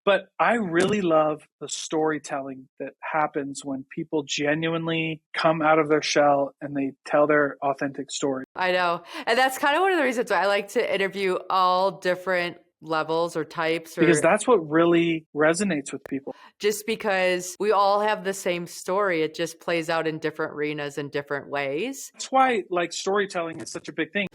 But I really love the storytelling that happens when people genuinely come out of their shell and they tell their authentic story. I know. And that's kind of one of the reasons why I like to interview all different levels or types, Because or that's what really resonates with people. just because we all have the same story. It just plays out in different arenas in different ways. That's why like storytelling is such a big thing.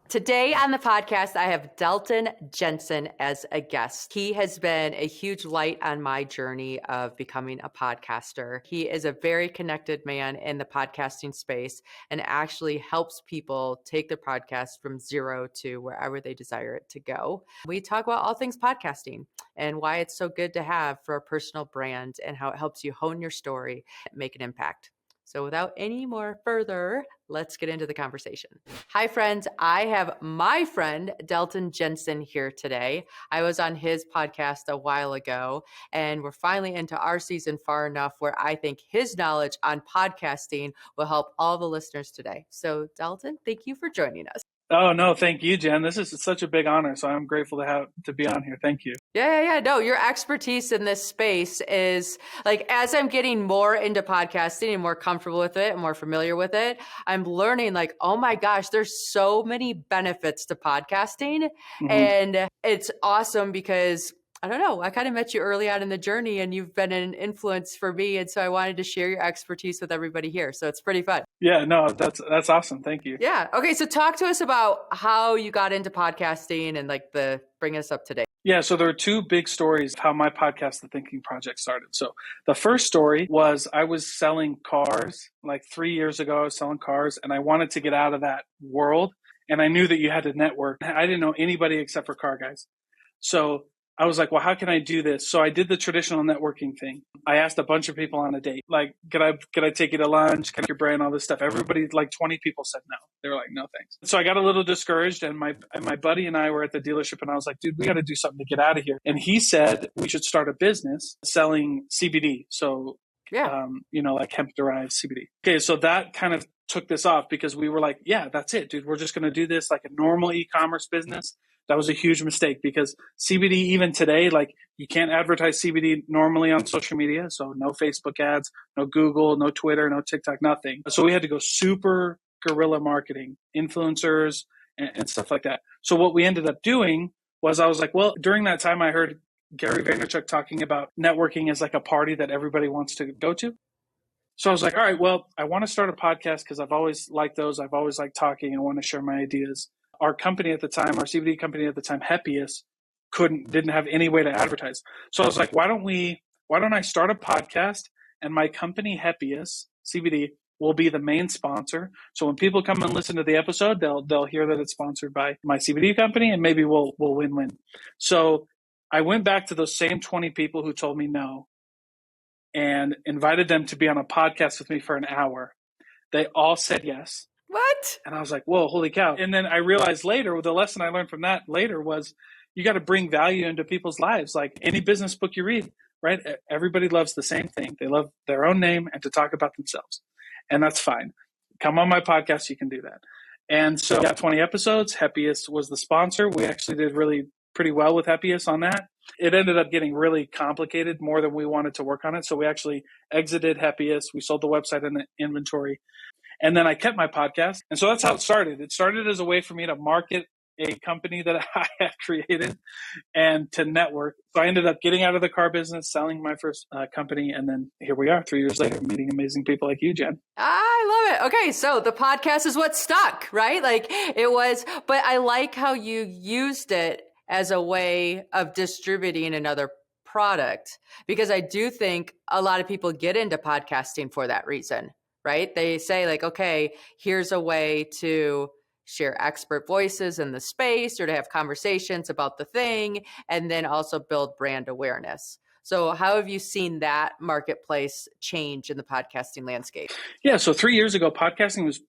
Today on the podcast, I have Dalton Jensen as a guest. He has been a huge light on my journey of becoming a podcaster. He is a very connected man in the podcasting space and actually helps people take their podcast from zero to wherever they desire it to go. We talk about all things podcasting and why it's so good to have for a personal brand and how it helps you hone your story and make an impact. So without any more further, let's get into the conversation. Hi, friends. I have my friend, Dalton Jensen, here today. I was on his podcast a while ago, and we're finally into our season far enough where I think his knowledge on podcasting will help all the listeners today. So, Dalton, thank you for joining us. Oh, no, thank you, Jen. This is such a big honor. So I'm grateful to be on here. Thank you. Yeah. No, your expertise in this space is like, as I'm getting more into podcasting and more comfortable with it and more familiar with it, I'm learning like, oh my gosh, there's so many benefits to podcasting. Mhm. And it's awesome because I don't know, I kind of met you early on in the journey and you've been an influence for me. And so I wanted to share your expertise with everybody here. So it's pretty fun. Yeah, no, that's awesome. Thank you. Yeah. Okay. So talk to us about how you got into podcasting and like bring us up to date. Yeah, so there are two big stories of how my podcast, The Thinking Project, started. So the first story was I was selling cars like 3 years ago. I was selling cars and I wanted to get out of that world. And I knew that you had to network. I didn't know anybody except for car guys. So I was like, well, how can I do this? So I did the traditional networking thing. I asked a bunch of people on a date, like, could I take you to lunch? Can I pick your brain? All this stuff. Everybody, like 20 people said no. They were like, no, thanks. So I got a little discouraged and my buddy and I were at the dealership and I was like, dude, we got to do something to get out of here. And he said we should start a business selling CBD. So, like hemp derived CBD. Okay. So that kind of took this off because we were like, yeah, that's it, dude. We're just going to do this like a normal e-commerce business. That was a huge mistake because CBD, even today, like you can't advertise CBD normally on social media. So no Facebook ads, no Google, no Twitter, no TikTok, nothing. So we had to go super guerrilla marketing, influencers and stuff like that. So what we ended up doing was I was like, well, during that time, I heard Gary Vaynerchuk talking about networking as like a party that everybody wants to go to. So I was like, all right, well, I want to start a podcast because I've always liked those. I've always liked talking and want to share my ideas. Our company at the time, our CBD company at the time, Happiest, didn't have any way to advertise. So I was like, why don't I start a podcast and my company Happiest CBD will be the main sponsor. So when people come and listen to the episode, they'll hear that it's sponsored by my CBD company and maybe we'll win-win. So I went back to those same 20 people who told me no and invited them to be on a podcast with me for an hour. They all said yes. What? And I was like, whoa, holy cow. And then I realized later, the lesson I learned from that later was you got to bring value into people's lives. Like any business book you read, right? Everybody loves the same thing. They love their own name and to talk about themselves. And that's fine. Come on my podcast, you can do that. And so we got 20 episodes. Happiest was the sponsor. We actually did really pretty well with Happiest on that. It ended up getting really complicated more than we wanted to work on it. So we actually exited Happiest. We sold the website and the inventory. And then I kept my podcast. And so that's how it started. It started as a way for me to market a company that I had created and to network. So I ended up getting out of the car business, selling my first company. And then here we are 3 years later, meeting amazing people like you, Jen. I love it. Okay. So the podcast is what stuck, right? Like it was, but I like how you used it as a way of distributing another product, because I do think a lot of people get into podcasting for that reason. Right? They say like, okay, here's a way to share expert voices in the space or to have conversations about the thing and then also build brand awareness. So how have you seen that marketplace change in the podcasting landscape? Yeah. So 3 years ago, podcasting was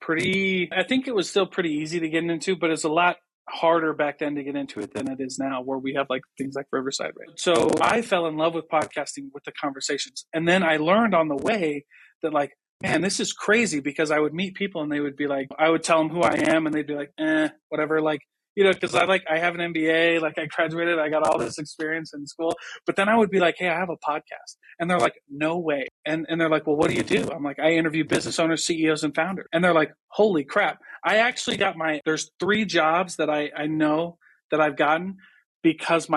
I think it was still pretty easy to get into, but it's a lot harder back then to get into it than it is now, where we have like things like Riverside. Right? So I fell in love with podcasting with the conversations. And then I learned on the way that like, man, this is crazy, because I would meet people and they would be like, I would tell them who I am and they'd be like, whatever. Like, because I have an MBA, like I graduated, I got all this experience in school, but then I would be like, hey, I have a podcast. And they're like, no way. And they're like, well, what do you do? I'm like, I interview business owners, CEOs, and founders. And they're like, holy crap. I actually got there's 3 jobs that I know that I've gotten because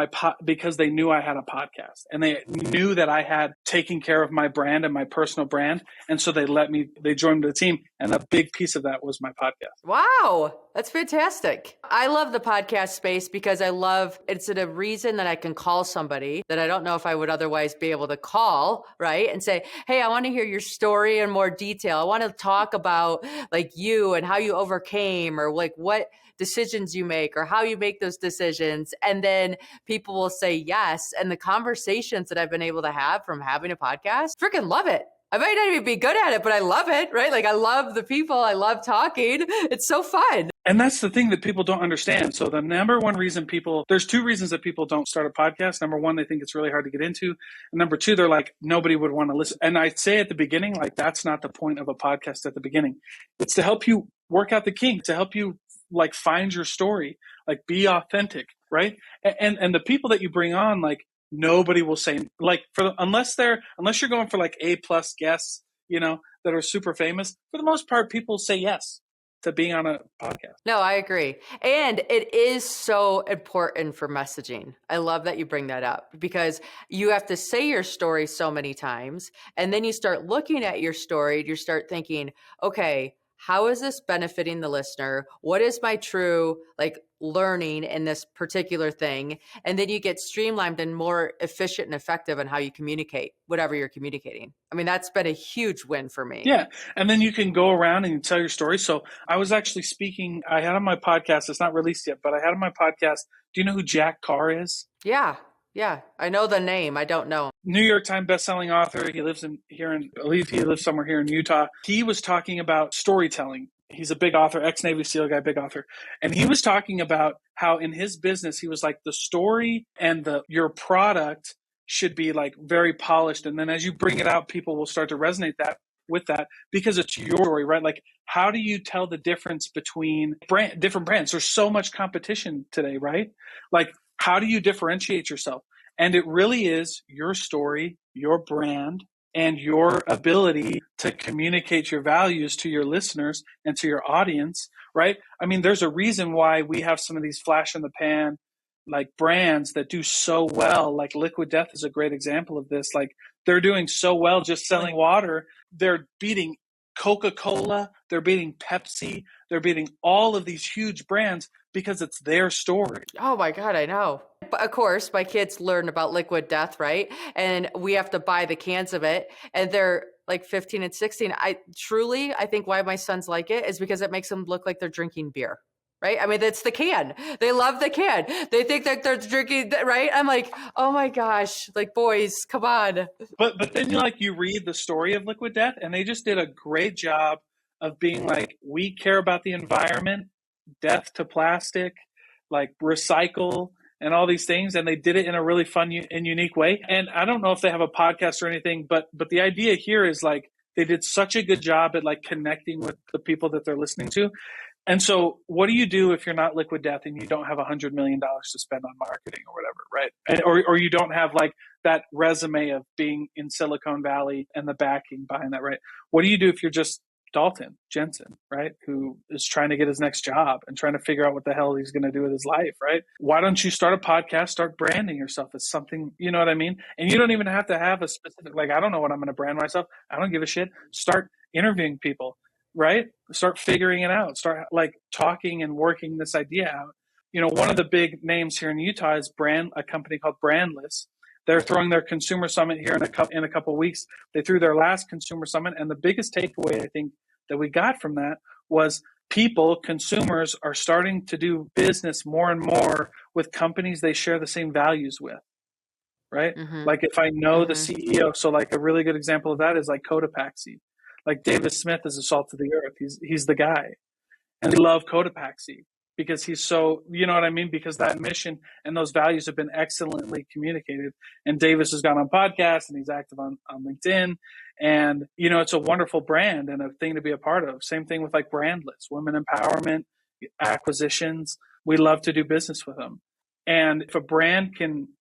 they knew I had a podcast and they knew that I had taken care of my brand and my personal brand. And so they joined the team. And a big piece of that was my podcast. Wow. That's fantastic. I love the podcast space because it's a reason that I can call somebody that I don't know if I would otherwise be able to call, right? And say, hey, I want to hear your story in more detail. I want to talk about like you and how you overcame or like what decisions you make or how you make those decisions. And then people will say yes. And the conversations that I've been able to have from having a podcast, freaking love it. I might not even be good at it, but I love it, right? Like I love the people. I love talking. It's so fun. And that's the thing that people don't understand. So the number one reason there's 2 reasons that people don't start a podcast. Number 1, they think it's really hard to get into. And number 2, they're like, nobody would want to listen. And I'd say at the beginning, like that's not the point of a podcast at the beginning. It's to help you work out the kinks, to help you like find your story, like be authentic, right? And the people that you bring on, like nobody will say like unless you're going for like A+ guests, that are super famous. For the most part, people say yes to being on a podcast. No, I agree. And it is so important for messaging. I love that you bring that up because you have to say your story so many times. And then you start looking at your story and you start thinking, okay, how is this benefiting the listener? What is my true learning in this particular thing? And then you get streamlined and more efficient and effective in how you communicate, whatever you're communicating. I mean, that's been a huge win for me. Yeah. And then you can go around and you tell your story. So I was actually speaking, I had on my podcast, it's not released yet, but I had on my podcast. Do you know who Jack Carr is? Yeah. Yeah. I know the name. I don't know. New York Times bestselling author. He lives I believe he lives somewhere here in Utah. He was talking about storytelling. He's a big author, ex-Navy SEAL guy, big author. And he was talking about how in his business, he was like the story and your product should be like very polished. And then as you bring it out, people will start to resonate with that because it's your story, right? Like, how do you tell the difference between different brands? There's so much competition today, right? Like, how do you differentiate yourself? And it really is your story, your brand, and your ability to communicate your values to your listeners and to your audience, right? I mean, there's a reason why we have some of these flash in the pan, like brands that do so well. Like Liquid Death is a great example of this. Like they're doing so well just selling water. They're beating Coca-Cola. They're beating Pepsi. They're beating all of these huge brands because it's their story. Oh my God, I know. But of course, my kids learn about Liquid Death, right? And we have to buy the cans of it. And they're like 15 and 16. I think why my sons like it is because it makes them look like they're drinking beer. Right? I mean, that's the can. They love the can. They think that they're drinking, right? I'm like, oh my gosh, like boys, come on. But then you read the story of Liquid Death and they just did a great job of being like, we care about the environment, death to plastic, like recycle and all these things. And they did it in a really fun and unique way. And I don't know if they have a podcast or anything, but the idea here is like, they did such a good job at like connecting with the people that they're listening to. And so what do you do if you're not Liquid Death and you don't have $100 million to spend on marketing or whatever, right? And, or you don't have like that resume of being in Silicon Valley and the backing behind that, right? What do you do if you're just Dalton Jensen, right? Who is trying to get his next job and trying to figure out what the hell he's going to do with his life, right? Why don't you start a podcast, start branding yourself as something, you know what I mean? And you don't even have to have a specific, like, I don't know what I'm going to brand myself. I don't give a shit. Start interviewing people. Right? Start figuring it out. Start like talking and working this idea out. One of the big names here in Utah is a company called Brandless. They're throwing their consumer summit here in a couple of weeks. They threw their last consumer summit. And the biggest takeaway I think that we got from that was consumers are starting to do business more and more with companies they share the same values with. Right? Mm-hmm. Like if I know the CEO, so like a really good example of that is like Cotopaxi. Like David Smith is a salt of the earth. He's the guy. And we love Cotopaxi because he's so, you know what I mean? Because that mission and those values have been excellently communicated. And Davis has gone on podcasts and he's active on LinkedIn. And, it's a wonderful brand and a thing to be a part of. Same thing with like Brandless, women empowerment, acquisitions. we love to do business with them. And if a brand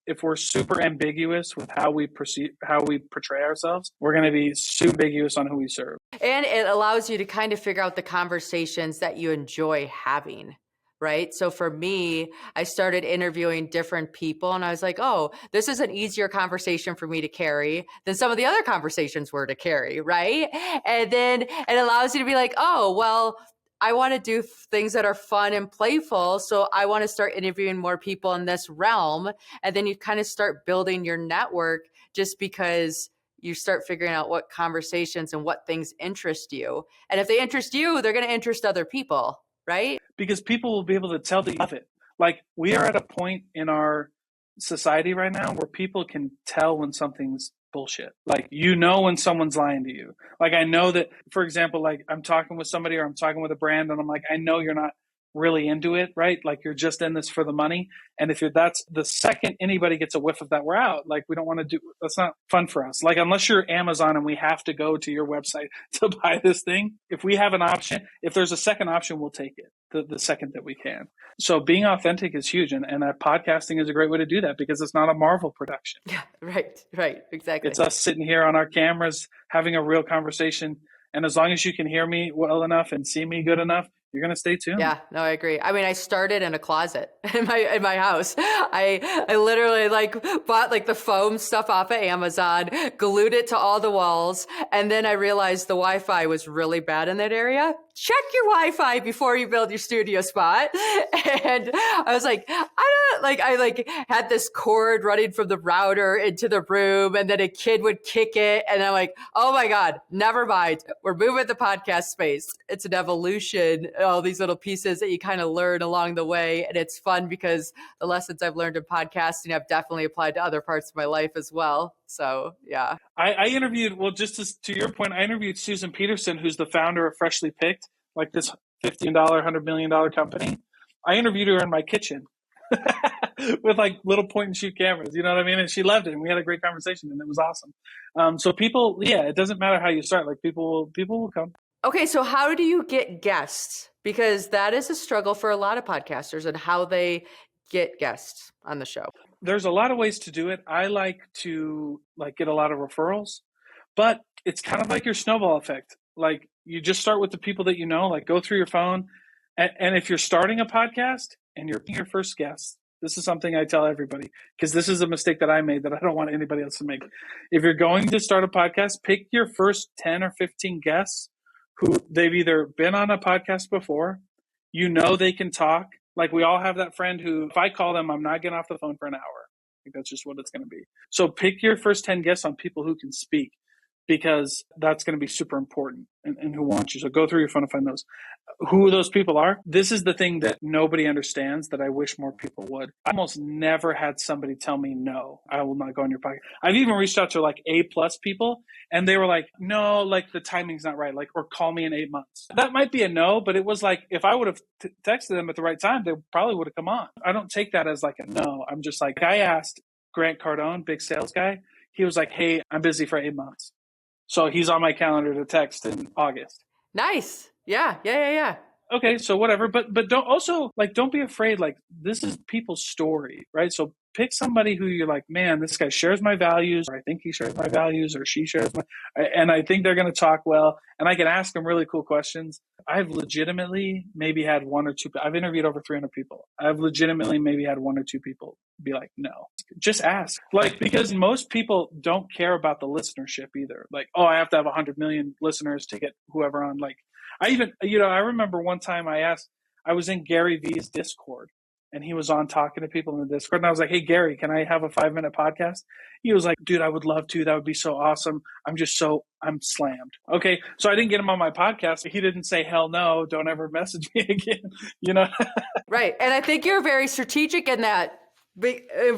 if we're super ambiguous with how we portray ourselves, we're going to be super ambiguous on who we serve. And it allows you to kind of figure out the conversations that you enjoy having. Right. So for me, I started interviewing different people and I was like, oh, this is an easier conversation for me to carry than some of the other conversations were to carry. Right. And then it allows you to be like, oh, well, I want to do things that are fun and playful. So I want to start interviewing more people in this realm. And then you kind of start building your network just because you start figuring out what conversations and what things interest you. And if they interest you, they're going to interest other people. Right? Because people will be able to tell that you love it. Like, we are at a point in our society right now where people can tell when something's bullshit. Like, when someone's lying to you. Like, I know that, for example, like I'm talking with somebody or I'm talking with a brand and I'm like, I know you're not really into it, right? Like, you're just in this for the money. And if that's the second anybody gets a whiff of that, we're out. Like, we don't want to that's not fun for us. Like, unless you're Amazon and we have to go to your website to buy this thing, if we have an option, if there's a second option, we'll take it the second that we can. So being authentic is huge. And podcasting is a great way to do that because it's not a Marvel production. Yeah, right. Exactly. It's us sitting here on our cameras, having a real conversation. And as long as you can hear me well enough and see me good enough, you're going to stay tuned. Yeah, no, I agree. I mean, I started in a closet in my house. I literally bought the foam stuff off of Amazon, glued it to all the walls. And then I realized the Wi-Fi was really bad in that area. Check your Wi-Fi before you build your studio spot. And I was like, I had this cord running from the router into the room and then a kid would kick it. And I'm like, oh my God, never mind. We're moving the podcast space. It's an evolution, all these little pieces that you kind of learn along the way. And it's fun because the lessons I've learned in podcasting, I've definitely applied to other parts of my life as well. So, yeah. I interviewed, well, just to your point, I interviewed Susan Peterson, who's the founder of Freshly Picked, like this $15, $100 million company. I interviewed her in my kitchen with like little point and shoot cameras, you know what I mean? And she loved it. And we had a great conversation and it was awesome. So people, it doesn't matter how you start, like people will come. Okay. So how do you get guests? Because that is a struggle for a lot of podcasters and how they get guests on the show. There's a lot of ways to do it. I like to get a lot of referrals, but it's kind of like your snowball effect. Like, you just start with the people that you know, like go through your phone. And if you're starting a podcast and you're your first guest, this is something I tell everybody, because this is a mistake that I made that I don't want anybody else to make. If you're going to start a podcast, pick your first 10 or 15 guests who they've either been on a podcast before, they can talk. Like, we all have that friend who, if I call them, I'm not getting off the phone for an hour. I think that's just what it's going to be. So pick your first 10 guests on people who can speak, because that's going to be super important and who wants you. So go through your phone and find those. Who those people are. This is the thing that nobody understands that I wish more people would. I almost never had somebody tell me, no, I will not go on your podcast. I've even reached out to like A+ people and they were like, no, like the timing's not right. Like, or call me in 8 months. That might be a no, but it was like, if I would have texted them at the right time, they probably would have come on. I don't take that as like a no. I'm just like, I asked Grant Cardone, big sales guy. He was like, hey, I'm busy for 8 months. So he's on my calendar to text in August. Nice. Yeah. Okay, so whatever, but don't be afraid. Like, this is people's story, right? So pick somebody who you're like, man, this guy shares my values, or I think he shares my values, or she shares and I think they're going to talk well, and I can ask them really cool questions. I've legitimately maybe had one or two. I've interviewed over 300 people. I've legitimately maybe had one or two people be like, no, just ask. Like, because most people don't care about the listenership either. Like, oh, I have to have 100 million listeners to get whoever on. Like, I remember one time I was in Gary Vee's Discord and he was on talking to people in the Discord. And I was like, hey, Gary, can I have a 5-minute podcast? He was like, dude, I would love to. That would be so awesome. I'm slammed. Okay. So I didn't get him on my podcast. He didn't say, hell no, don't ever message me again, Right. And I think you're very strategic in that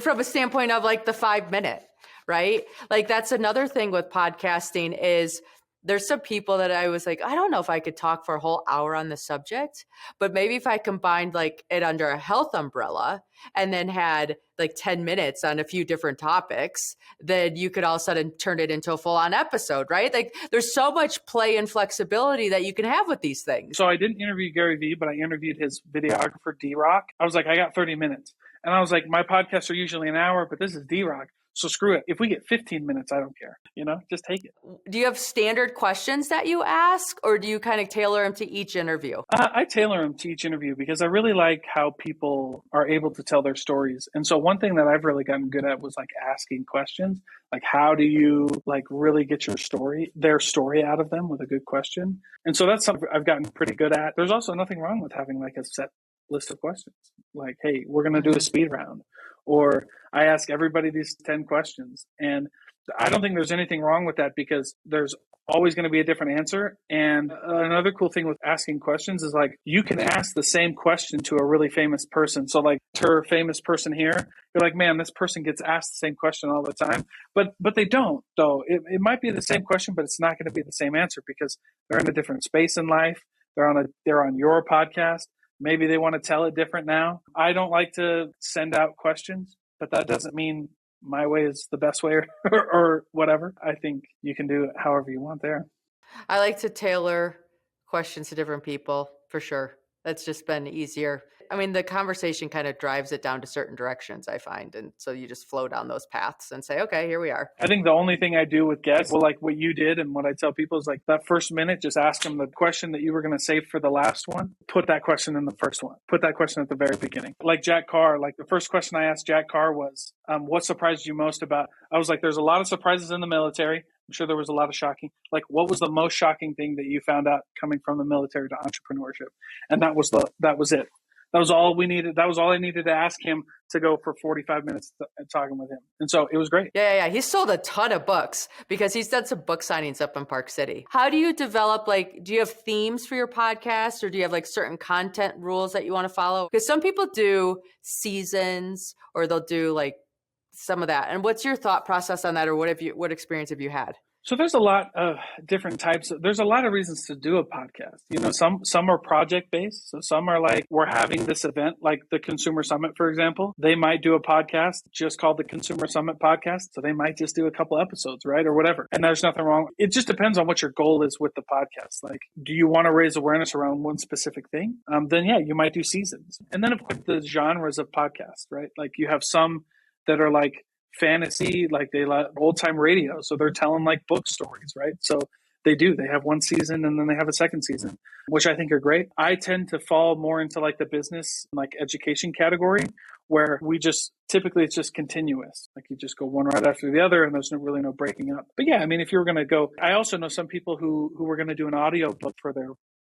from a standpoint of like the 5-minute, right? Like, that's another thing with podcasting is there's some people that I was like, I don't know if I could talk for a whole hour on the subject, but maybe if I combined like it under a health umbrella and then had like 10 minutes on a few different topics, then you could all of a sudden turn it into a full on episode, right? Like there's so much play and flexibility that you can have with these things. So I didn't interview Gary Vee, but I interviewed his videographer, D-Rock. I was like, I got 30 minutes. And I was like, my podcasts are usually an hour, but this is D-Rock. So screw it. If we get 15 minutes, I don't care. Just take it. Do you have standard questions that you ask, or do you kind of tailor them to each interview? I tailor them to each interview because I really like how people are able to tell their stories. And so one thing that I've really gotten good at was like asking questions. Like, how do you like really get their story out of them with a good question? And so that's something I've gotten pretty good at. There's also nothing wrong with having like a set list of questions. Like, hey, we're going to do a speed round. Or I ask everybody these 10 questions. And I don't think there's anything wrong with that because there's always going to be a different answer. And another cool thing with asking questions is like, you can ask the same question to a really famous person. So like her famous person here, you're like, man, this person gets asked the same question all the time, but they don't though. It might be the same question, but it's not going to be the same answer because they're in a different space in life. They're on your podcast. Maybe they want to tell it different now. I don't like to send out questions, but that doesn't mean my way is the best way or whatever. I think you can do it however you want there. I like to tailor questions to different people for sure. That's just been easier. I mean, the conversation kind of drives it down to certain directions, I find. And so you just flow down those paths and say, okay, here we are. I think the only thing I do with guests, well, like what you did and what I tell people is like that first minute, just ask them the question that you were going to save for the last one. Put that question in the first one. Put that question at the very beginning. Like Jack Carr, like the first question I asked Jack Carr was, what surprised you most about? I was like, there's a lot of surprises in the military. I'm sure there was a lot of shocking. Like, what was the most shocking thing that you found out coming from the military to entrepreneurship? And that was it. That was all we needed. That was all I needed to ask him to go for 45 minutes talking with him. And so it was great. Yeah. He's sold a ton of books because he's done some book signings up in Park City. How do you develop, do you have themes for your podcast or do you have like certain content rules that you want to follow? Because some people do seasons or they'll do like some of that. And what's your thought process on that, or what experience have you had? So there's a lot of different types. There's a lot of reasons to do a podcast. Some are project based. So some are like, we're having this event, like the Consumer Summit, for example. They might do a podcast just called the Consumer Summit Podcast. So they might just do a couple episodes, right? Or whatever. And there's nothing wrong. It just depends on what your goal is with the podcast. Like, do you want to raise awareness around one specific thing? Then yeah, you might do seasons. And then of course the genres of podcasts, right? Like you have some that are like fantasy, like they like old time radio. So they're telling like book stories, right? So they have one season and then they have a second season, which I think are great. I tend to fall more into like the business, like education category where typically it's just continuous. Like you just go one right after the other and there's really no breaking up. But yeah, I mean, if you were going to go, I also know some people who were going to do an audio book for their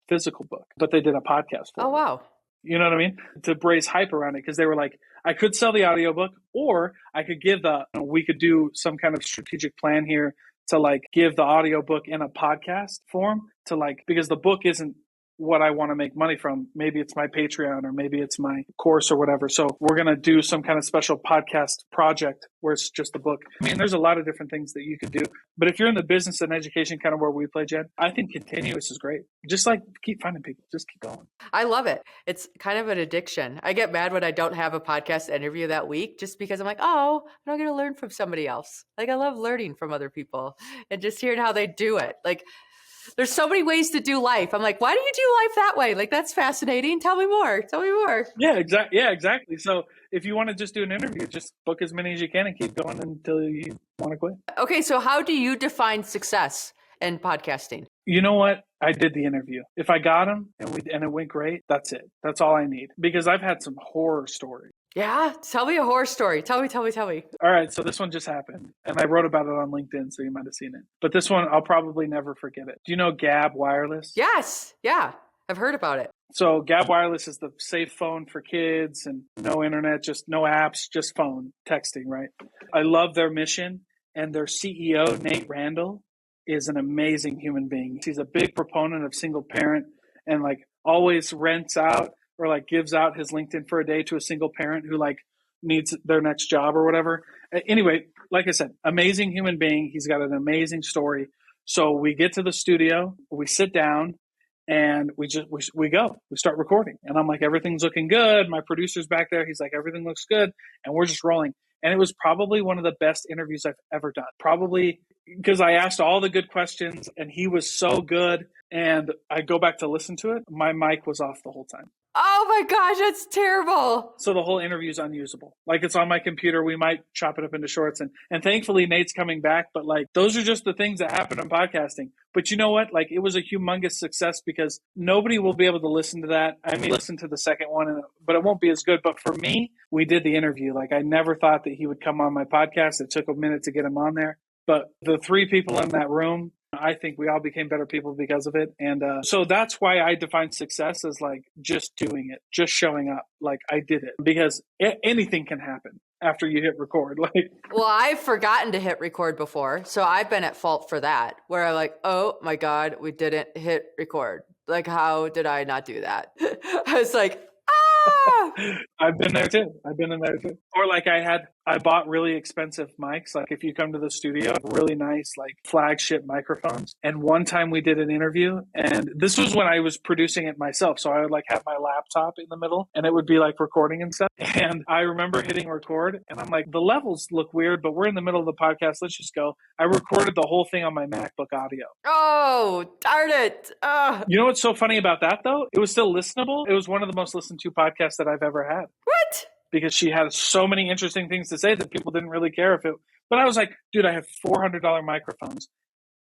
physical book, but they did a podcast for it. Oh, wow. You know what I mean? To raise hype around it because they were like, I could sell the audiobook or I could give we could do some kind of strategic plan here to like give the audiobook in a podcast form to like, because the book isn't what I want to make money from. Maybe it's my Patreon or maybe it's my course or whatever. So we're going to do some kind of special podcast project where it's just the book. I mean, there's a lot of different things that you could do. But if you're in the business and education kind of where we play, Jen, I think continuous is great. Just like keep finding people. Just keep going. I love it. It's kind of an addiction. I get mad when I don't have a podcast interview that week just because I'm like, oh, I'm not going to learn from somebody else. Like I love learning from other people and just hearing how they do it. Like there's so many ways to do life. I'm like, why do you do life that way? Like, that's fascinating. Tell me more. Yeah, exactly. So if you want to just do an interview, just book as many as you can and keep going until you want to quit. Okay. So how do you define success in podcasting? You know what? I did the interview. If I got them and it went great, that's it. That's all I need. Because I've had some horror stories. Yeah. Tell me a horror story. Tell me. All right. So this one just happened and I wrote about it on LinkedIn. So you might've seen it, but this one, I'll probably never forget it. Do you know Gab Wireless? Yes. Yeah. I've heard about it. So Gab Wireless is the safe phone for kids and no internet, just no apps, just phone texting, right? I love their mission and their CEO, Nate Randall, is an amazing human being. He's a big proponent of single parent and like always rents out or like gives out his LinkedIn for a day to a single parent who like needs their next job or whatever. Anyway, like I said, amazing human being. He's got an amazing story. So we get to the studio, we sit down, and we start recording. And I'm like, everything's looking good. My producer's back there. He's like, everything looks good. And we're just rolling. And it was probably one of the best interviews I've ever done. Probably because I asked all the good questions and he was so good. And I go back to listen to it. My mic was off the whole time. Oh my gosh, that's terrible. So the whole interview is unusable. Like, it's on my computer. We might chop it up into shorts. And thankfully Nate's coming back. But like, those are just the things that happen in podcasting. But you know what? Like, it was a humongous success because nobody will be able to listen to that. I may listen to the second one, but it won't be as good. But for me, we did the interview. Like, I never thought that he would come on my podcast. It took a minute to get him on there. But the three people in that room, I think we all became better people because of it. And so that's why I define success as like just doing it, just showing up. Like, I did it because anything can happen after you hit record. Like, well, I've forgotten to hit record before. So I've been at fault for that, where I'm like, oh my God, we didn't hit record. Like, how did I not do that? I was like, I've been there too. I've been in there too. Or like I bought really expensive mics. Like, if you come to the studio, really nice, like flagship microphones. And one time we did an interview, and this was when I was producing it myself. So I would like have my laptop in the middle and it would be like recording and stuff. And I remember hitting record and I'm like, the levels look weird, but we're in the middle of the podcast. Let's just go. I recorded the whole thing on my MacBook audio. Oh, darn it. You know what's so funny about that though? It was still listenable. It was one of the most listened to podcasts that I've ever had. What? Because she had so many interesting things to say that people didn't really care if it. But I was like, dude, I have $400 microphones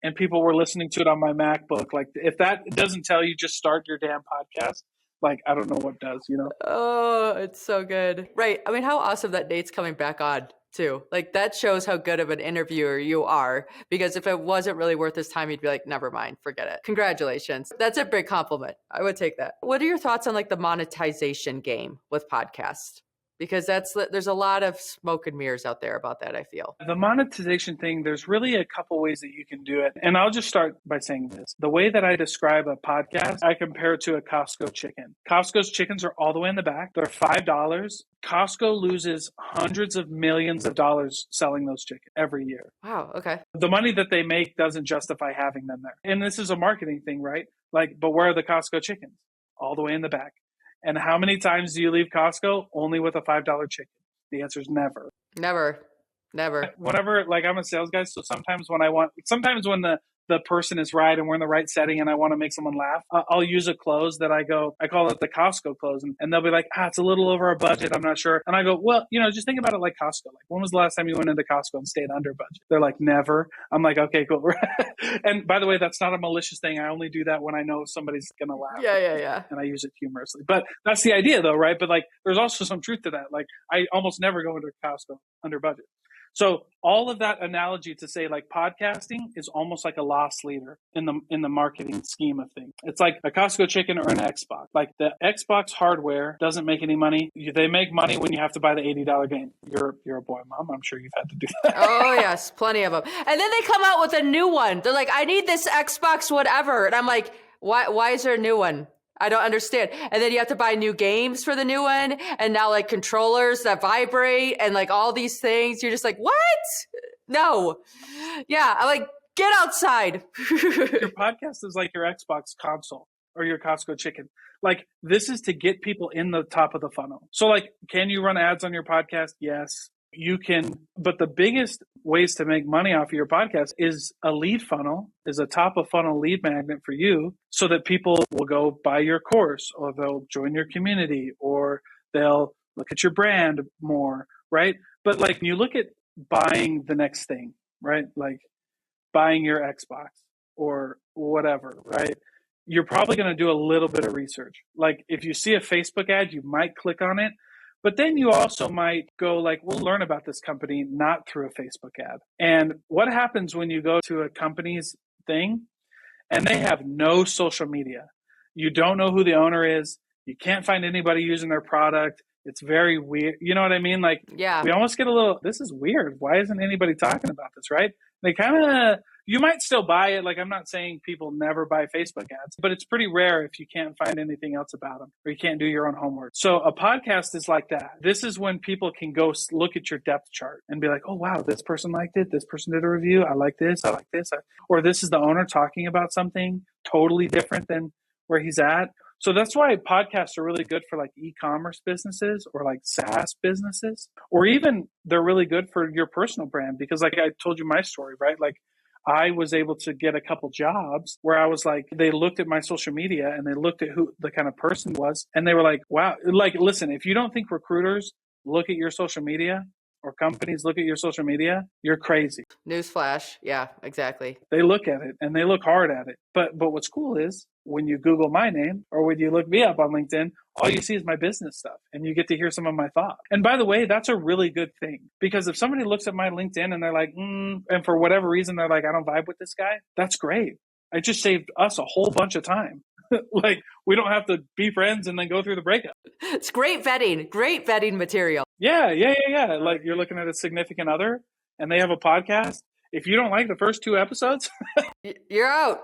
and people were listening to it on my MacBook. Like, if that doesn't tell you just start your damn podcast, like, I don't know what does, you know? Oh, it's so good. Right. I mean, how awesome that Nate's coming back on too. Like, that shows how good of an interviewer you are, because if it wasn't really worth his time, he'd be like, never mind, forget it. Congratulations. That's a big compliment. I would take that. What are your thoughts on like the monetization game with podcasts? Because there's a lot of smoke and mirrors out there about that, I feel. The monetization thing, there's really a couple ways that you can do it. And I'll just start by saying this. The way that I describe a podcast, I compare it to a Costco chicken. Costco's chickens are all the way in the back. They're $5. Costco loses hundreds of millions of dollars selling those chickens every year. Wow, okay. The money that they make doesn't justify having them there. And this is a marketing thing, right? Like, but where are the Costco chickens? All the way in the back. And how many times do you leave Costco only with a $5 chicken? The answer is never. Never. Whenever, like, I'm a sales guy, so sometimes when the person is right and we're in the right setting and I want to make someone laugh, I'll use a close that I call it the Costco close. And they'll be like, it's a little over our budget. I'm not sure. And I go, well, just think about it like Costco. Like, when was the last time you went into Costco and stayed under budget? They're like, never. I'm like, okay, cool. And by the way, that's not a malicious thing. I only do that when I know somebody's going to laugh. Yeah. And I use it humorously. But that's the idea though, right? But like, there's also some truth to that. Like, I almost never go into Costco under budget. So all of that analogy to say, like, podcasting is almost like a loss leader in the marketing scheme of things. It's like a Costco chicken or an Xbox. Like, the Xbox hardware doesn't make any money. They make money when you have to buy the $80 game. You're a boy, Mom. I'm sure you've had to do that. Oh yes, plenty of them. And then they come out with a new one. They're like, I need this Xbox whatever. And I'm like, why is there a new one? I don't understand. And then you have to buy new games for the new one. And now like controllers that vibrate and like all these things. You're just like, what? No. Yeah. I'm like, get outside. Your podcast is like your Xbox console or your Costco chicken. Like, this is to get people in the top of the funnel. So like, can you run ads on your podcast? Yes. You can, but the biggest ways to make money off of your podcast is a lead funnel, is a top of funnel lead magnet for you, so that people will go buy your course, or they'll join your community, or they'll look at your brand more, right? But like, you look at buying the next thing, right? Like buying your Xbox or whatever, right? You're probably going to do a little bit of research. Like, if you see a Facebook ad, you might click on it. But then you also might go like, we'll learn about this company, not through a Facebook ad. And what happens when you go to a company's thing and they have no social media? You don't know who the owner is. You can't find anybody using their product. It's very weird. You know what I mean? Like, yeah, we almost get a little, this is weird. Why isn't anybody talking about this, right? They kind of You might still buy it. Like, I'm not saying people never buy Facebook ads, but it's pretty rare if you can't find anything else about them or you can't do your own homework. So a podcast is like that. This is when people can go look at your depth chart and be like, oh, wow, this person liked it. This person did a review. I like this. I like this. Or this is the owner talking about something totally different than where he's at. So that's why podcasts are really good for like e-commerce businesses or like SaaS businesses, or even they're really good for your personal brand because like I told you my story, right? Like I was able to get a couple jobs where I was like, they looked at my social media and they looked at who the kind of person was. And they were like, wow, like, listen, if you don't think recruiters look at your social media or companies look at your social media, you're crazy. Newsflash. Yeah, exactly. They look at it and they look hard at it. But what's cool is when you Google my name or when you look me up on LinkedIn, all you see is my business stuff and you get to hear some of my thoughts. And by the way, that's a really good thing because if somebody looks at my LinkedIn and they're like, and for whatever reason, they're like, I don't vibe with this guy. That's great. It just saved us a whole bunch of time. Like we don't have to be friends and then go through the breakup. It's great vetting material. Yeah. Like you're looking at a significant other and they have a podcast. If you don't like the first 2 episodes, you're out.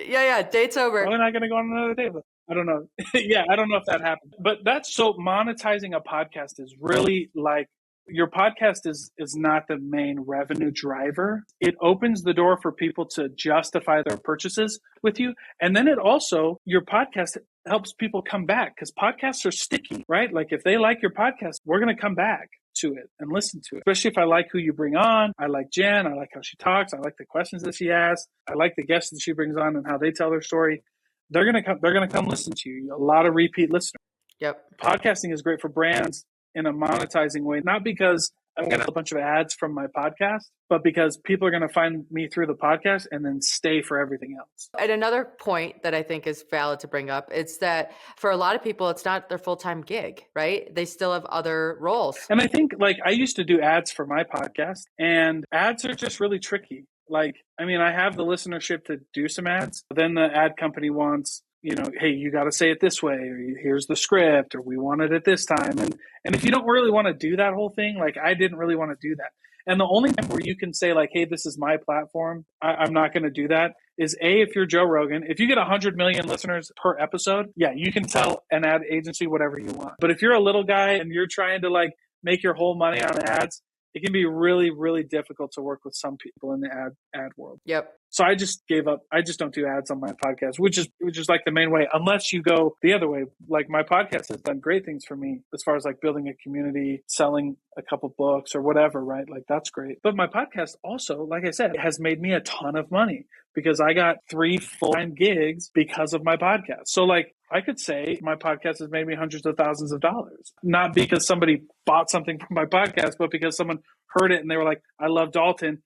Yeah. Date's over. Well, they're not going to go on another date. I don't know. Yeah, I don't know if that happened. But that's so monetizing a podcast is really like your podcast is not the main revenue driver. It opens the door for people to justify their purchases with you. And then it also, your podcast helps people come back because podcasts are sticky, right? Like if they like your podcast, we're going to come back to it and listen to it. Especially if I like who you bring on. I like Jen. I like how she talks. I like the questions that she asks. I like the guests that she brings on and how they tell their story. They're going to come listen to you. A lot of repeat listeners. Yep. Podcasting is great for brands in a monetizing way, not because I'm going to have a bunch of ads from my podcast, but because people are going to find me through the podcast and then stay for everything else. And another point that I think is valid to bring up is that for a lot of people, it's not their full-time gig, right? They still have other roles. And I think like I used to do ads for my podcast and ads are just really tricky. Like, I mean, I have the listenership to do some ads, but then the ad company wants, hey, you got to say it this way, or here's the script, or we want it at this time. And if you don't really want to do that whole thing, like I didn't really want to do that. And the only time where you can say like, hey, this is my platform, I'm not going to do that is if you're Joe Rogan, if you get 100 million listeners per episode, yeah, you can tell an ad agency whatever you want. But if you're a little guy and you're trying to like make your whole money on ads, it can be really, really difficult to work with some people in the ad world. Yep. So I just gave up. I just don't do ads on my podcast, which is like the main way, unless you go the other way. Like my podcast has done great things for me as far as like building a community, selling a couple books or whatever, right? Like that's great. But my podcast also, like I said, has made me a ton of money because I got 3 full-time gigs because of my podcast. So like I could say my podcast has made me hundreds of thousands of dollars, not because somebody bought something from my podcast, but because someone heard it and they were like, I love Dalton.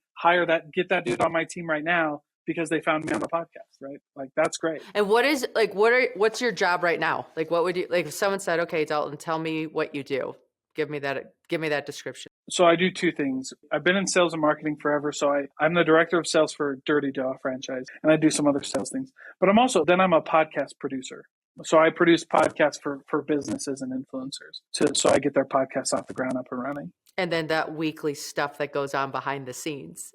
Get that dude on my team right now because they found me on the podcast, right? Like that's great. And what's your job right now? Like what would you, like if someone said, okay, Dalton, tell me what you do. Give me that description. So I do 2 things. I've been in sales and marketing forever. So I'm the director of sales for Dirty Dough franchise and I do some other sales things, but I'm a podcast producer. So I produce podcasts for businesses and influencers so I get their podcasts off the ground up and running. And then that weekly stuff that goes on behind the scenes.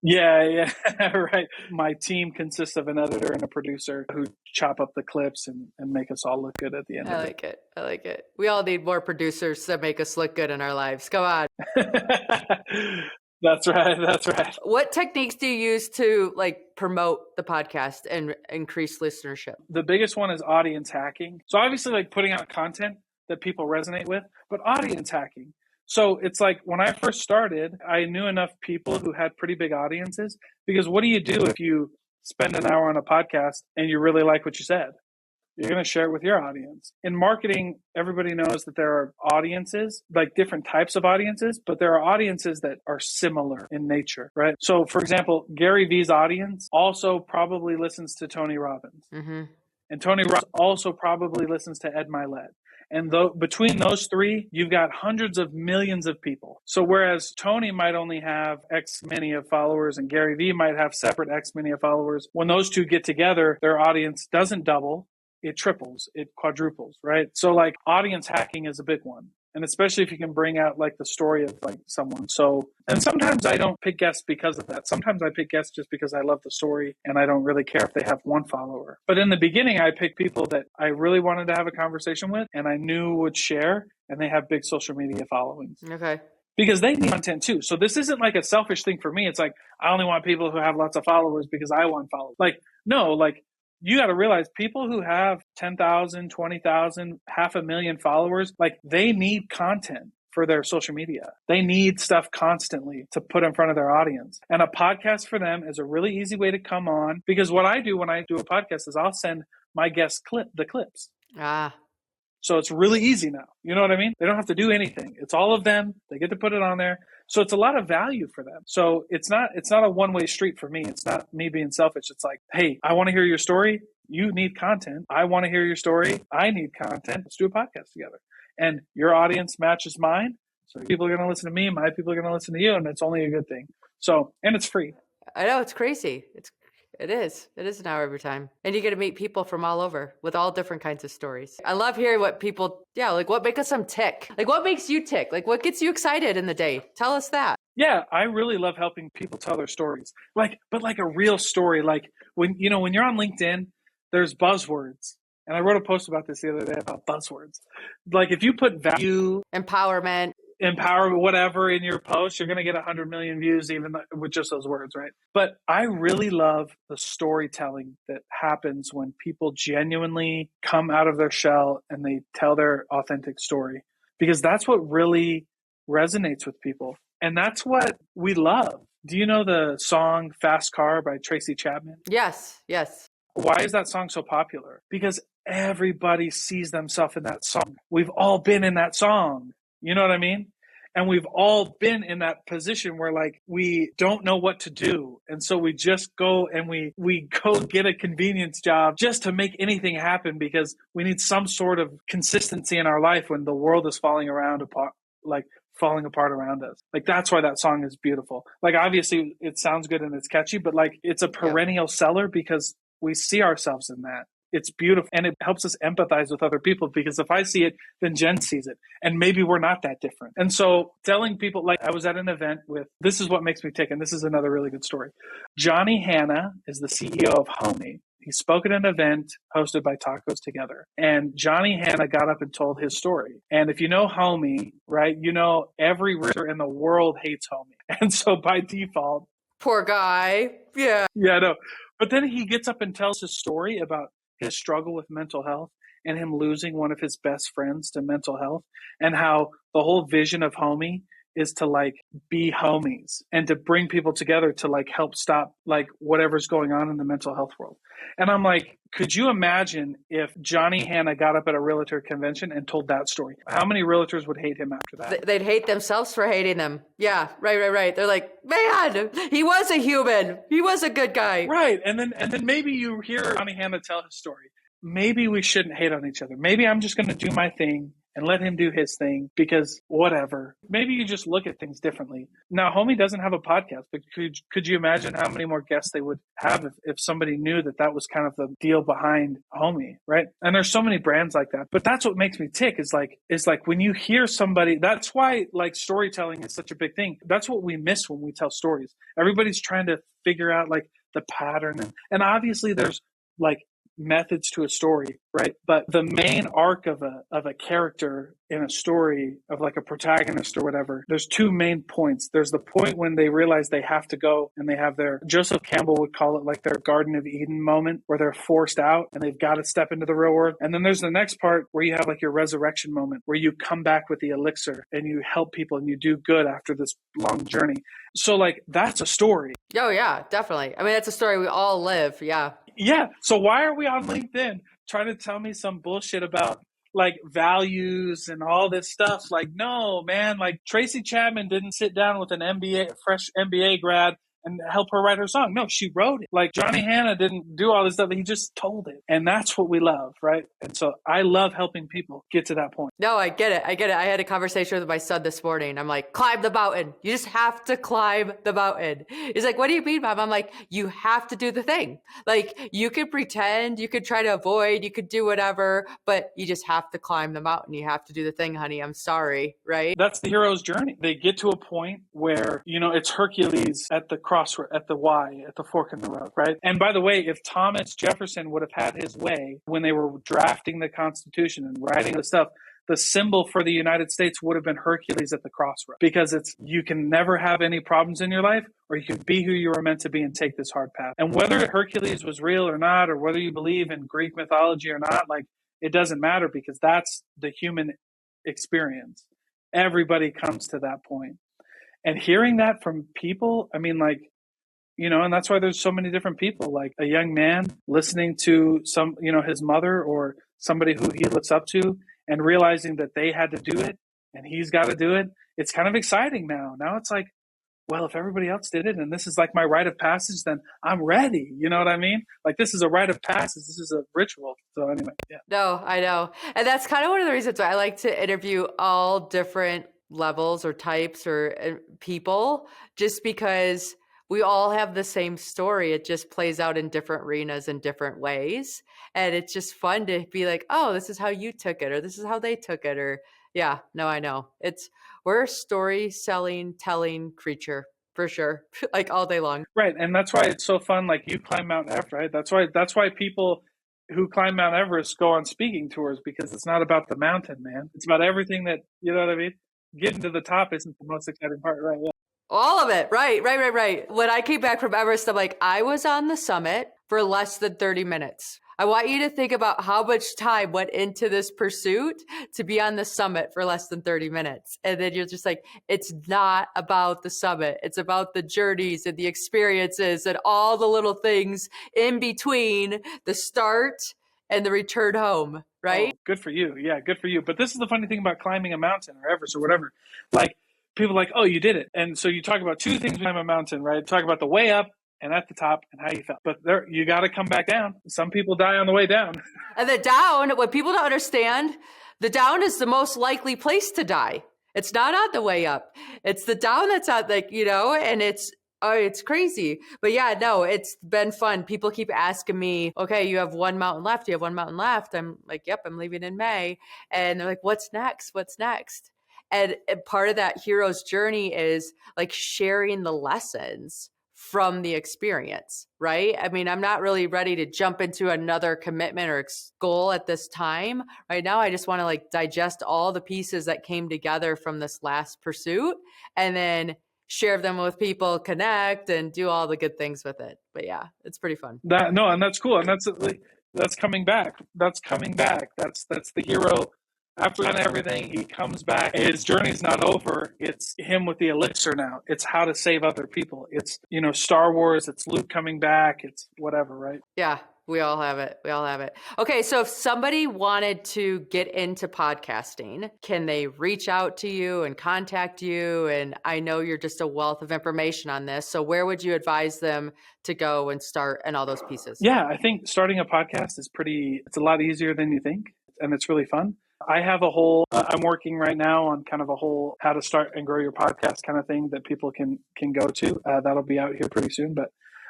Yeah, right. My team consists of an editor and a producer who chop up the clips and make us all look good at the end of it. I like it. We all need more producers that make us look good in our lives. Come on. That's right. What techniques do you use to like promote the podcast and increase listenership? The biggest one is audience hacking. So obviously like putting out content that people resonate with, but audience hacking. So it's like when I first started, I knew enough people who had pretty big audiences because what do you do if you spend an hour on a podcast and you really like what you said? You're going to share it with your audience. In marketing, everybody knows that there are audiences, like different types of audiences, but there are audiences that are similar in nature, right? So for example, Gary Vee's audience also probably listens to Tony Robbins. Mm-hmm. And Tony Robbins also probably listens to Ed Milet. And between those 3, you've got hundreds of millions of people. So whereas Tony might only have X many of followers and Gary Vee might have separate X many of followers, when those 2 get together, their audience doesn't double, it triples, it quadruples, right? So like audience hacking is a big one. And especially if you can bring out like the story of like someone. So, and sometimes I don't pick guests because of that. Sometimes I pick guests just because I love the story and I don't really care if they have one follower. But in the beginning, I picked people that I really wanted to have a conversation with and I knew would share, and they have big social media followings. Okay. Because they need content too. So this isn't like a selfish thing for me. It's like, I only want people who have lots of followers because I want followers. Like, no, like you got to realize people who have 10,000, 20,000, 500,000 followers, like they need content for their social media. They need stuff constantly to put in front of their audience. And a podcast for them is a really easy way to come on, because what I do when I do a podcast is I'll send my guests the clips. So it's really easy now. You know what I mean? They don't have to do anything. It's all of them. They get to put it on there. So it's a lot of value for them. So it's not a one-way street for me. It's not me being selfish. It's like, hey, I want to hear your story. You need content. I want to hear your story. I need content. Let's do a podcast together. And your audience matches mine. So people are going to listen to me. My people are going to listen to you. And it's only a good thing. So, and it's free. I know, it's crazy. It is an hour every time. And you get to meet people from all over with all different kinds of stories. I love hearing what people, like what makes them tick. Like what makes you tick? Like what gets you excited in the day? Tell us that. Yeah, I really love helping people tell their stories. But like a real story. Like when you're on LinkedIn, there's buzzwords. And I wrote a post about this the other day about buzzwords. Like if you put value, empowerment, whatever in your post, you're going to get 100 million views even with just those words, right? But I really love the storytelling that happens when people genuinely come out of their shell and they tell their authentic story, because that's what really resonates with people. And that's what we love. Do you know the song Fast Car by Tracy Chapman? Yes. Why is that song so popular? Because everybody sees themselves in that song. We've all been in that song. You know what I mean? And we've all been in that position where like we don't know what to do. And so we just go and we go get a convenience job just to make anything happen, because we need some sort of consistency in our life when the world is falling apart around us. Like that's why that song is beautiful. Like obviously it sounds good and it's catchy, but like it's a perennial seller because we see ourselves in that. It's beautiful. And it helps us empathize with other people, because if I see it, then Jen sees it. And maybe we're not that different. And so telling people, like I was at an event with, this is what makes me tick. And this is another really good story. Johnny Hanna is the CEO of Homey. He spoke at an event hosted by Tacos Together. And Johnny Hanna got up and told his story. And if you know Homey, right, you know every realtor in the world hates Homey. And so by default. Poor guy. Yeah. Yeah, no. But then he gets up and tells his story about his struggle with mental health and him losing one of his best friends to mental health, and how the whole vision of Homey is to like be homies and to bring people together to like help stop like whatever's going on in the mental health world. And I'm like, could you imagine if Johnny Hanna got up at a realtor convention and told that story? How many realtors would hate him after that? They'd hate themselves for hating him. Yeah, right. They're like, man, he was a human. He was a good guy. Right. And then maybe you hear Johnny Hanna tell his story. Maybe we shouldn't hate on each other. Maybe I'm just going to do my thing and let him do his thing, because whatever. Maybe you just look at things differently. Now, Homey doesn't have a podcast, but could you imagine how many more guests they would have if somebody knew that was kind of the deal behind Homey, right? And there's so many brands like that. But that's what makes me tick is like when you hear somebody, that's why like storytelling is such a big thing. That's what we miss when we tell stories. Everybody's trying to figure out like the pattern. And obviously there's like methods to a story, right? But the main arc of a character in a story, of like a protagonist or whatever, there's two main points. There's the point when they realize they have to go and they have their, Joseph Campbell would call it like their Garden of Eden moment, where they're forced out and they've got to step into the real world. And then there's the next part where you have like your resurrection moment, where you come back with the elixir and you help people and you do good after this long journey. So like that's a story. Oh yeah, definitely. I mean, that's a story we all live. Yeah. Yeah. So why are we on LinkedIn trying to tell me some bullshit about like values and all this stuff? Like, no, man, like Tracy Chapman didn't sit down with an fresh MBA grad and help her write her song. No, she wrote it. Like Johnny Hanna didn't do all this stuff. He just told it. And that's what we love, right? And so I love helping people get to that point. No, I get it. I had a conversation with my son this morning. I'm like, climb the mountain. You just have to climb the mountain. He's like, what do you mean, Mom? I'm like, you have to do the thing. Like, you could pretend, you could try to avoid, you could do whatever, but you just have to climb the mountain. You have to do the thing, honey. I'm sorry, right? That's the hero's journey. They get to a point where, it's Hercules at the crossroad, at the Y, at the fork in the road, right? And by the way, if Thomas Jefferson would have had his way when they were drafting the Constitution and writing the stuff, the symbol for the United States would have been Hercules at the crossroad, because you can never have any problems in your life, or you can be who you were meant to be and take this hard path. And whether Hercules was real or not, or whether you believe in Greek mythology or not, like, it doesn't matter, because that's the human experience. Everybody comes to that point. And hearing that from people, I mean, like, and that's why there's so many different people, like a young man listening to his mother or somebody who he looks up to, and realizing that they had to do it and he's got to do it. It's kind of exciting now. Now it's like, well, if everybody else did it and this is like my rite of passage, then I'm ready. You know what I mean? Like, this is a rite of passage. This is a ritual. So anyway, yeah. No, I know. And that's kind of one of the reasons why I like to interview all different levels or types or people, just because we all have the same story. It just plays out in different arenas in different ways. And it's just fun to be like, oh, this is how you took it, or this is how they took it, or yeah, no, I know. We're a telling creature for sure, like all day long. Right. And that's why it's so fun. Like, you climb Mount Everest, right? That's why people who climb Mount Everest go on speaking tours, because it's not about the mountain, man. It's about everything that, you know what I mean? Getting to the top isn't the most exciting part, right? Yeah. All of it. Right. When I came back from Everest, I'm like, I was on the summit for less than 30 minutes. I want you to think about how much time went into this pursuit to be on the summit for less than 30 minutes. And then you're just like, it's not about the summit. It's about the journeys and the experiences and all the little things in between the start and the return home, right? Oh, good for you. Yeah, good for you. But this is the funny thing about climbing a mountain or Everest or whatever. Like, people are like, oh, you did it. And so you talk about two things when you climb a mountain, right? Talk about the way up and at the top and how you felt. But there, you got to come back down. Some people die on the way down. And the down, what people don't understand, the down is the most likely place to die. It's not on the way up. It's the down that's out, like, and it's crazy. But yeah, no, it's been fun. People keep asking me, okay, you have one mountain left. You have one mountain left. I'm like, yep, I'm leaving in May. And they're like, what's next? What's next? And part of that hero's journey is like sharing the lessons from the experience, right? I mean, I'm not really ready to jump into another commitment or goal at this time. Right now, I just want to like digest all the pieces that came together from this last pursuit and then share them with people, connect, and do all the good things with it. But yeah, it's pretty fun. And that's cool. And that's coming back. That's coming back. That's the hero. After done everything, he comes back. His journey's not over. It's him with the elixir now. It's how to save other people. It's, Star Wars. It's Luke coming back. It's whatever, right? Yeah, we all have it. Okay, so if somebody wanted to get into podcasting, can they reach out to you and contact you? And I know you're just a wealth of information on this. So where would you advise them to go and start and all those pieces? Yeah, I think starting a podcast is it's a lot easier than you think. And it's really fun. I have I'm working right now on kind of a whole how to start and grow your podcast kind of thing that people can go to. That'll be out here pretty soon. But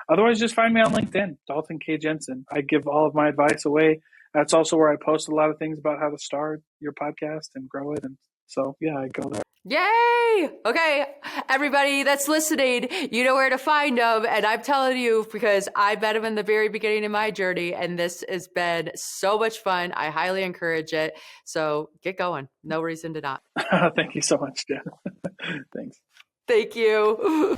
otherwise, just find me on LinkedIn, Dalton K. Jensen. I give all of my advice away. That's also where I post a lot of things about how to start your podcast and grow it. And so, yeah, I go there. Yay! Okay, everybody that's listening, you know where to find them. And I'm telling you, because I met him in the very beginning of my journey, and this has been so much fun. I highly encourage it. So get going. No reason to not. Thank you so much, Jen. Thanks. Thank you.